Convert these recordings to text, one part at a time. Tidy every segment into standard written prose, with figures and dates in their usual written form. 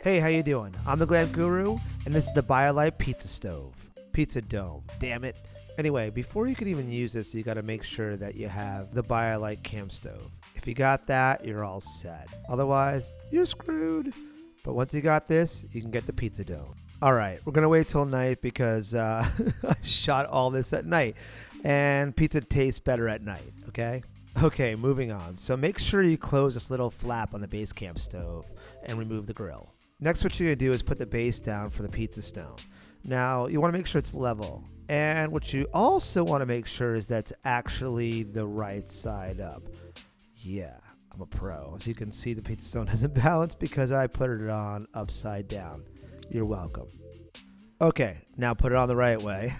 Hey, how you doing? I'm the Glamp Guru, and this is the Biolite Pizza Stove. Pizza Dome, damn it. Anyway, before you can even use this, you gotta make sure that you have the Biolite Camp Stove. If you got that, you're all set. Otherwise, you're screwed. But once you got this, you can get the Pizza Dome. Alright, we're gonna wait till night because I shot all this at night. And pizza tastes better at night, okay? Okay, moving on. So make sure you close this little flap on the BaseCamp stove and remove the grill. Next, what you're going to do is put the base down for the pizza stone. Now, you want to make sure it's level. And what you also want to make sure is that's actually the right side up. Yeah, I'm a pro. As you can see, the pizza stone isn't balanced because I put it on upside down. You're welcome. Okay, now put it on the right way.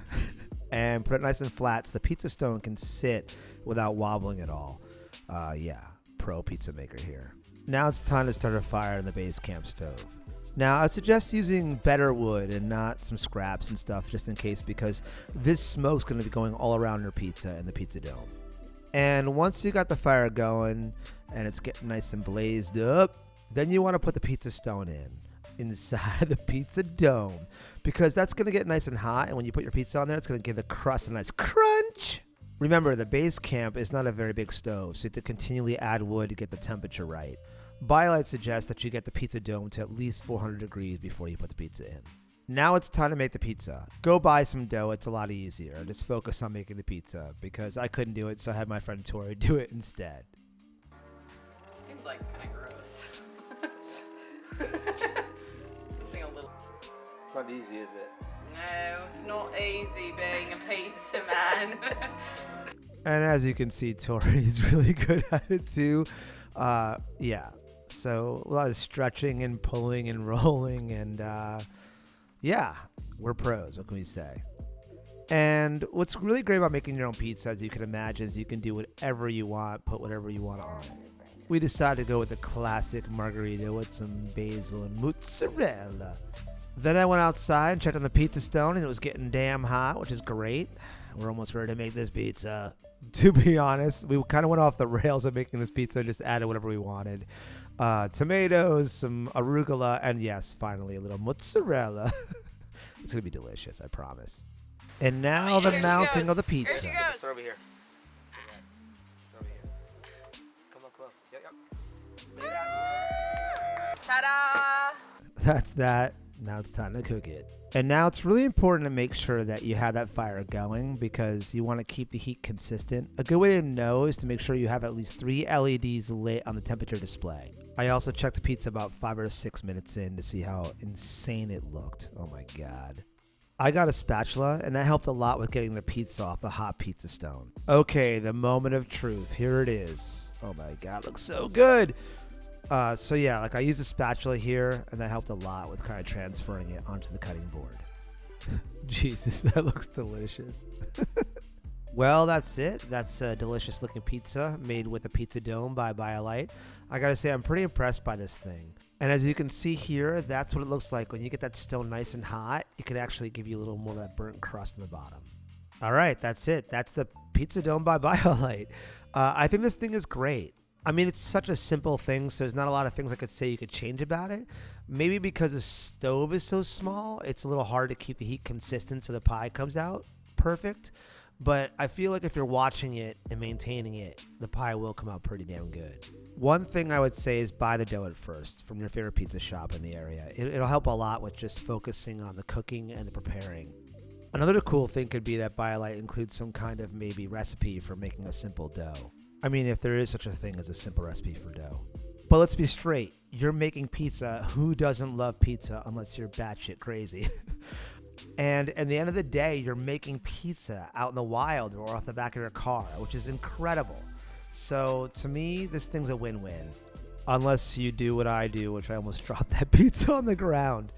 And put it nice and flat so the pizza stone can sit without wobbling at all. Yeah, pro pizza maker here. Now it's time to start a fire in the BaseCamp stove. Now I suggest using better wood and not some scraps and stuff just in case, because this smoke's going to be going all around your pizza in the pizza dome. And once you got the fire going and it's getting nice and blazed up, then you want to put the pizza stone inside the pizza dome, because that's going to get nice and hot, and when you put your pizza on there, it's going to give the crust a nice crunch. Remember, the BaseCamp is not a very big stove, so you have to continually add wood to get the temperature right. Biolite suggests that you get the pizza dome to at least 400 degrees before you put the pizza in. Now it's time to make the pizza. Go buy some dough, it's a lot easier. Just focus on making the pizza, because I couldn't do it, so I had my friend Tori do it instead. Seems like kind of gross. Not easy, is it? No, it's not easy being a pizza man. And as you can see, Tori's really good at it too. Yeah, so a lot of stretching and pulling and rolling, and yeah, we're pros. What can we say? And what's really great about making your own pizza, as you can imagine, is you can do whatever you want, put whatever you want on it. We decided to go with the classic margarita with some basil and mozzarella. Then I went outside and checked on the pizza stone, and it was getting damn hot, which is great. We're almost ready to make this pizza. To be honest, we kind of went off the rails of making this pizza and just added whatever we wanted. Tomatoes, some arugula, and yes, finally, a little mozzarella. It's going to be delicious, I promise. And now the mounting of the pizza. Here she goes. Throw over here. Throw over here. Come on, come on. Yep. Ta-da! That's that. Now it's time to cook it. And now it's really important to make sure that you have that fire going, because you want to keep the heat consistent. A good way to know is to make sure you have at least 3 LEDs lit on the temperature display. I also checked the pizza about 5 or 6 minutes in to see how insane it looked. Oh my God. I got a spatula, and that helped a lot with getting the pizza off the hot pizza stone. Okay, the moment of truth. Here it is. Oh my God, it looks so good. So yeah, like I used a spatula here, and that helped a lot with kind of transferring it onto the cutting board. Jesus, that looks delicious. Well, that's it. That's a delicious looking pizza made with a pizza dome by Biolite. I gotta say, I'm pretty impressed by this thing. And as you can see here, that's what it looks like when you get that stone nice and hot. It could actually give you a little more of that burnt crust in the bottom. All right, that's it. That's the pizza dome by Biolite. I think this thing is great. I mean, it's such a simple thing, so there's not a lot of things I could say you could change about it. Maybe because the stove is so small, it's a little hard to keep the heat consistent so the pie comes out perfect. But I feel like if you're watching it and maintaining it, the pie will come out pretty damn good. One thing I would say is buy the dough at first from your favorite pizza shop in the area. It'll help a lot with just focusing on the cooking and the preparing. Another cool thing could be that Biolite includes some kind of maybe recipe for making a simple dough. I mean, if there is such a thing as a simple recipe for dough. But let's be straight. You're making pizza. Who doesn't love pizza unless you're batshit crazy? And at the end of the day, you're making pizza out in the wild or off the back of your car, which is incredible. So to me, this thing's a win-win. Unless you do what I do, which I almost dropped that pizza on the ground.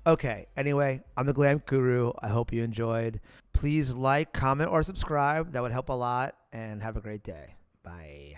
Okay, anyway, I'm the Glamp Guru. I hope you enjoyed. Please like, comment, or subscribe. That would help a lot. And have a great day. Bye.